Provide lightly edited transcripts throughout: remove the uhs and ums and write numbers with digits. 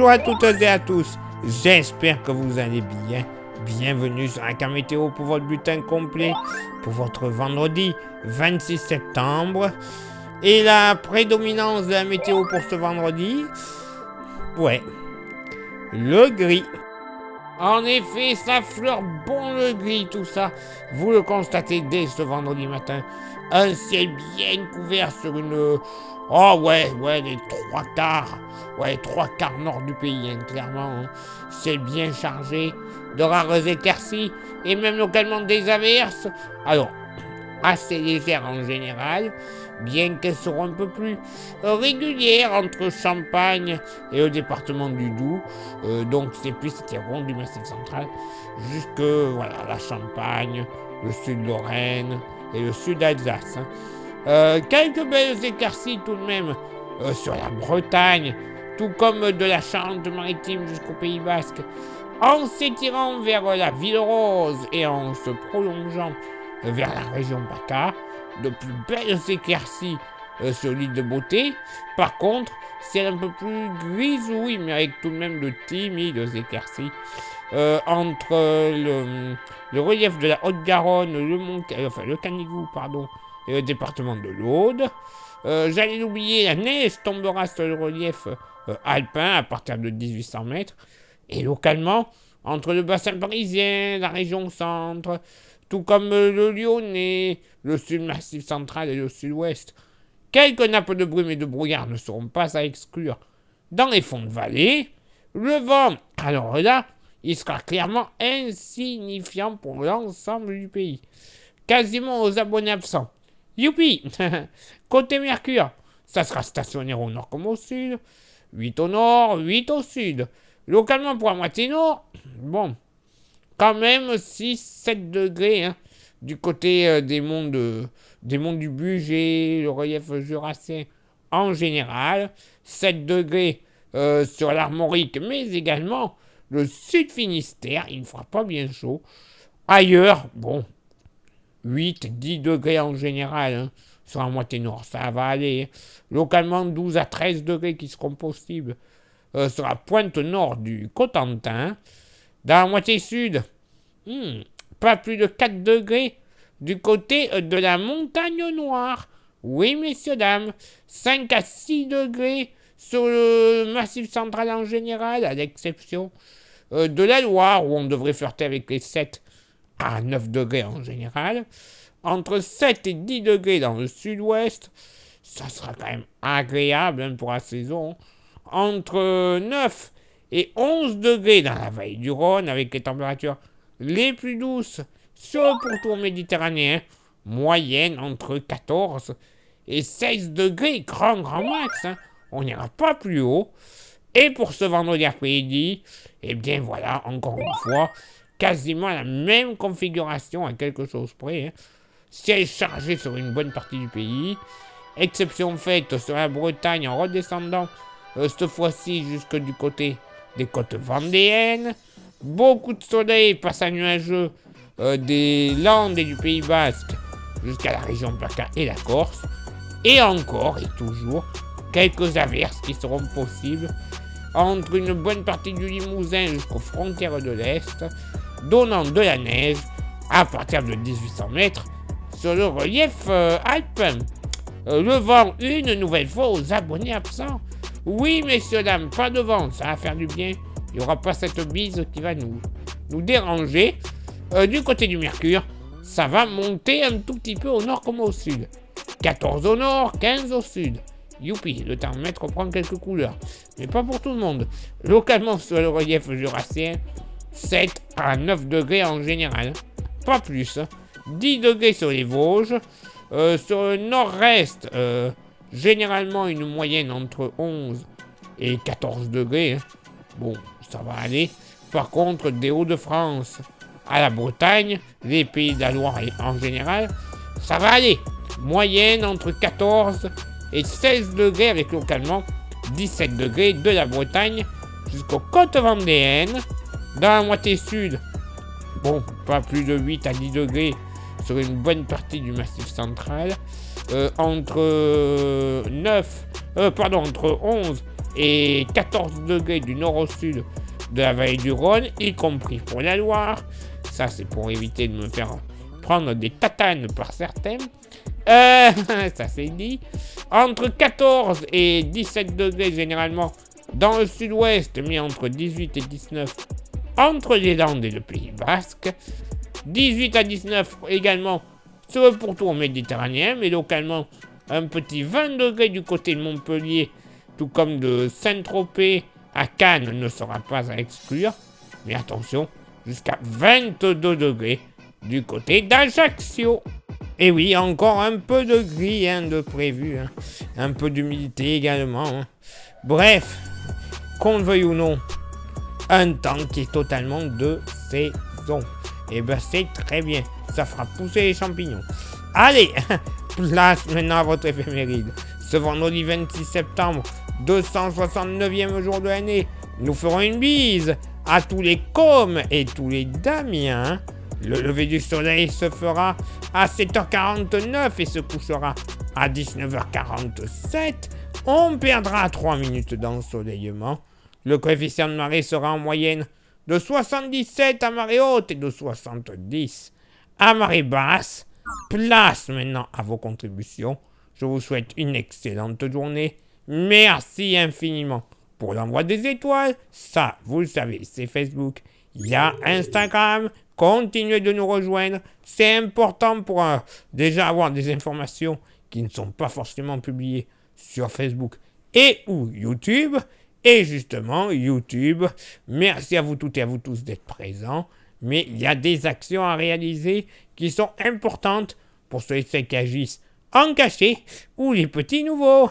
Bonjour à toutes et à tous, j'espère que vous allez bien. Bienvenue sur un cas météo pour votre bulletin complet pour votre vendredi 26 septembre. Et la prédominance de la météo pour ce vendredi, ouais, le gris. En effet, ça fleure bon le gris, tout ça. Vous le constatez dès ce vendredi matin. Un ciel bien couvert sur une... Oh ouais, les trois quarts. Ouais, trois quarts nord du pays, hein, clairement. Hein. Ciel bien chargé, de rares éclaircies et même localement des averses. Alors, assez légères en général, bien qu'elles seront un peu plus régulières entre Champagne et le département du Doubs. Donc c'est plus c'était rond du Massif central jusque voilà, la Champagne, le sud de Lorraine et le sud d'Alsace. Hein. Quelques belles éclaircies tout de même sur la Bretagne, tout comme de la Charente-Maritime jusqu'au Pays Basque, en s'étirant vers la Ville Rose et en se prolongeant vers la région PACA, de plus belles éclaircies sur l'île de Beauté. Par contre, c'est un peu plus grisouille, mais avec tout de même de timides éclaircies entre le relief de la Haute-Garonne, le Canigou, et le département de l'Aude. J'allais l'oublier, la neige tombera sur le relief alpin à partir de 1800 mètres. Et localement, entre le bassin parisien, la région centre, tout comme le Lyonnais, le sud-massif central et le sud-ouest. Quelques nappes de brume et de brouillard ne seront pas à exclure. Dans les fonds de vallée, le vent, alors là, il sera clairement insignifiant pour l'ensemble du pays. Quasiment aux abonnés absents. Youpi. Côté Mercure, ça sera stationnaire au nord comme au sud. 8 au nord, 8 au sud. Localement pour la moitié nord, bon, quand même 6-7 degrés hein, du côté des monts du Bugey, le relief jurassien en général. 7 degrés sur l'Armorique, mais également le sud Finistère, il ne fera pas bien chaud. Ailleurs, bon, 8-10 degrés en général hein, sur la moitié nord, ça va aller. Hein. Localement 12 à 13 degrés qui seront possibles sur la pointe nord du Cotentin. Dans la moitié sud, pas plus de 4 degrés du côté de la Montagne Noire. Oui, messieurs, dames, 5 à 6 degrés sur le Massif central en général, à l'exception de la Loire, où on devrait flirter avec les 7 à 9 degrés en général. Entre 7 et 10 degrés dans le sud-ouest, ça sera quand même agréable hein, pour la saison. Entre 9 et 11 degrés dans la vallée du Rhône, avec les températures les plus douces sur le pourtour méditerranéen, moyenne entre 14 et 16 degrés, grand max, hein. On n'ira pas plus haut. Et pour ce vendredi après-midi, eh bien voilà, encore une fois, quasiment la même configuration à quelque chose près. Hein. Ciel chargé sur une bonne partie du pays, exception faite sur la Bretagne en redescendant cette fois-ci jusque du côté des côtes vendéennes. Beaucoup de soleil passe à nuageux des Landes et du Pays Basque jusqu'à la région PACA et la Corse. Et encore et toujours, quelques averses qui seront possibles entre une bonne partie du Limousin jusqu'aux frontières de l'Est, donnant de la neige à partir de 1800 mètres sur le relief alpin. Le vent une nouvelle fois aux abonnés absents. Oui, messieurs, dames, pas de vent, ça va faire du bien. Il n'y aura pas cette bise qui va nous déranger. Du côté du Mercure, ça va monter un tout petit peu au nord comme au sud. 14 au nord, 15 au sud. Youpi, le thermomètre reprend quelques couleurs. Mais pas pour tout le monde. Localement sur le relief jurassien, 7 à 9 degrés en général. Pas plus. 10 degrés sur les Vosges. Sur le nord-est, généralement une moyenne entre 11 et 14 degrés. Hein. Bon, ça va aller. Par contre, des Hauts-de-France à la Bretagne, les pays de la Loire en général, ça va aller. Moyenne entre 14 et 16 degrés avec localement 17 degrés de la Bretagne jusqu'aux côtes vendéennes. Dans la moitié sud, bon, pas plus de 8 à 10 degrés sur une bonne partie du Massif central. Entre 11 et 14 degrés du nord au sud de la vallée du Rhône, y compris pour la Loire. Ça, c'est pour éviter de me faire prendre des tatanes par certains. Ça c'est dit. Entre 14 et 17 degrés généralement dans le sud-ouest, mais entre 18 et 19 entre les Landes et le Pays Basque. 18 à 19 également sur le pourtour méditerranéen, mais localement un petit 20 degrés du côté de Montpellier, tout comme de Saint-Tropez à Cannes ne sera pas à exclure. Mais attention, jusqu'à 22 degrés du côté d'Ajaccio. Et oui, encore un peu de gris de prévu, un peu d'humidité également. Bref, qu'on le veuille ou non, un temps qui est totalement de saison. Et ben c'est très bien, ça fera pousser les champignons. Allez, place maintenant à votre éphéméride. Ce vendredi 26 septembre, 269e jour de l'année, nous ferons une bise à tous les Cômes et tous les Damiens. Le lever du soleil se fera à 7h49 et se couchera à 19h47. On perdra 3 minutes d'ensoleillement. Le coefficient de marée sera en moyenne de 77 à marée haute et de 70 à marée basse. Place maintenant à vos contributions. Je vous souhaite une excellente journée. Merci infiniment pour l'envoi des étoiles. Ça, vous le savez, c'est Facebook. Il y a Instagram. Continuez de nous rejoindre. C'est important pour déjà avoir des informations qui ne sont pas forcément publiées sur Facebook et ou YouTube. Et justement, YouTube, merci à vous toutes et à vous tous d'être présents. Mais il y a des actions à réaliser qui sont importantes pour ceux qui agissent en cachet ou les petits nouveaux.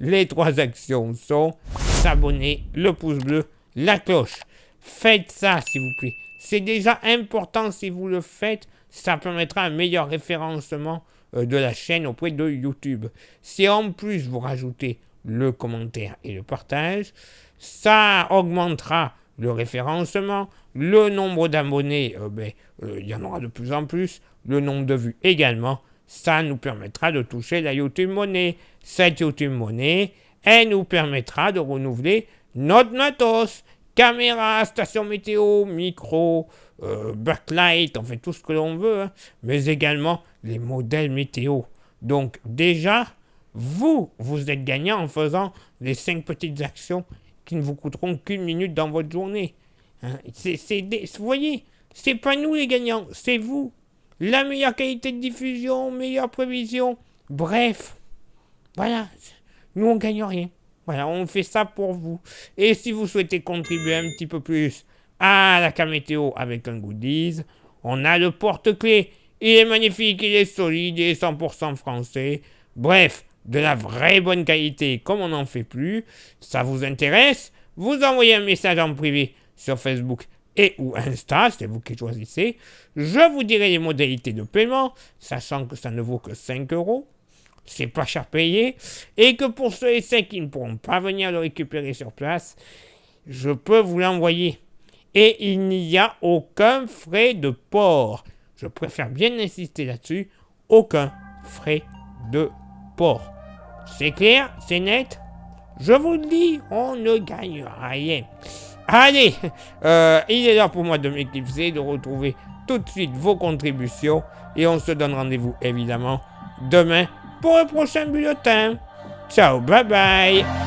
Les 3 actions sont s'abonner, le pouce bleu, la cloche. Faites ça, s'il vous plaît. C'est déjà important si vous le faites. Ça permettra un meilleur référencement de la chaîne auprès de YouTube. Si en plus vous rajoutez le commentaire et le partage, ça augmentera le référencement, le nombre d'abonnés, il y en aura de plus en plus, le nombre de vues également. Ça nous permettra de toucher la YouTube Money. Cette YouTube Money, elle nous permettra de renouveler notre matos. Caméra, station météo, micro, backlight, on fait tout ce que l'on veut, mais également les modèles météo. Donc déjà, vous êtes gagnant en faisant les 5 petites actions qui ne vous coûteront qu'une minute dans votre journée. Vous voyez, c'est pas nous les gagnants, c'est vous. La meilleure qualité de diffusion, meilleure prévision, bref, voilà, nous on gagne rien. Voilà, on fait ça pour vous. Et si vous souhaitez contribuer un petit peu plus à la cam météo avec un goodies, on a le porte-clés. Il est magnifique, il est solide, il est 100% français. Bref, de la vraie bonne qualité, comme on n'en fait plus. Ça vous intéresse? Vous envoyez un message en privé sur Facebook et ou Insta, c'est vous qui choisissez. Je vous dirai les modalités de paiement, sachant que ça ne vaut que 5 €. C'est pas cher payé, et que pour ceux et celles qui ne pourront pas venir le récupérer sur place, je peux vous l'envoyer. Et il n'y a aucun frais de port. Je préfère bien insister là-dessus, aucun frais de port. C'est clair? C'est net? Je vous le dis, on ne gagne rien. Allez, il est l'heure pour moi de m'éclipser, de retrouver tout de suite vos contributions, et on se donne rendez-vous évidemment demain pour le prochain bulletin. Ciao, bye bye.